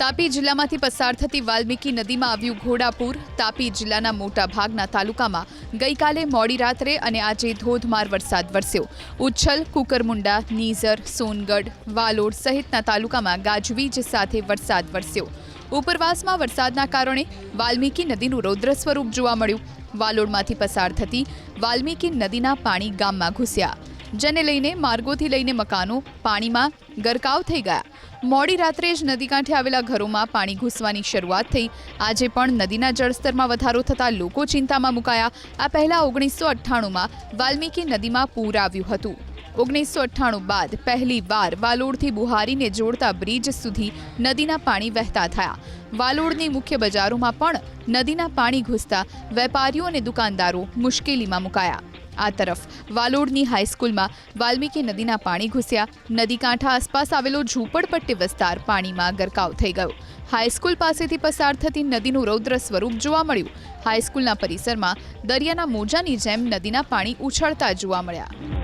તાપી જિલ્લામાંથી પસાર થતી વાલ્મીકી નદીમાં આવ્યું ઘોડાપૂર। તાપી જિલ્લાના મોટા ભાગના તાલુકામાં ગઈકાલે મોડી રાત્રે અને આજે ધોધમાર વરસાદ વરસ્યો। ઉચ્છલ, કુકરમુંડા, નીઝર, સોનગઢ, વાલોડ સહિતના તાલુકામાં ગાજવીજ સાથે વરસાદ વરસ્યો। ઉપરવાસમાં વરસાદના કારણે વાલ્મીકી નદીનું રૌદ્ર સ્વરૂપ જોવા મળ્યું। વાલોડમાંથી પસાર થતી વાલ્મીકી નદીના પાણી ગામમાં ઘૂસ્યા, જેને લઈને માર્ગોથી લઈને મકાનો પાણીમાં ગરકાવ થઈ ગયા। મોડી રાત્રે જ નદી કાંઠે આવેલા ઘરોમાં પાણી ઘૂસવાની શરૂઆત થઈ। આજે પણ નદીના જળસ્તરમાં વધારો થતાં લોકો ચિંતામાં મુકાયા। આ પહેલા 1998માં વાલ્મીકી નદીમાં પૂર આવ્યું હતું। 1998 બાદ પહેલી વાર વાલોડથી બુહારીને જોડતા બ્રિજ સુધી નદીના પાણી વહેતા થયા। વાલોડની મુખ્ય બજારોમાં પણ નદીના પાણી ઘૂસતા વેપારીઓ અને દુકાનદારો મુશ્કેલીમાં મુકાયા। આ તરફ વાલોડની હાઈસ્કૂલમાં વાલ્મીકી નદીના પાણી ઘૂસ્યા। નદી કાંઠા આસપાસ આવેલો ઝૂંપડપટ્ટી વિસ્તાર પાણીમાં ગરકાવ થઈ ગયો। હાઈસ્કૂલ પાસેથી પસાર થતી નદીનું રૌદ્ર સ્વરૂપ જોવા મળ્યું। હાઈસ્કૂલના પરિસરમાં દરિયાના મોજાની જેમ નદીના પાણી ઉછળતા જોવા મળ્યા।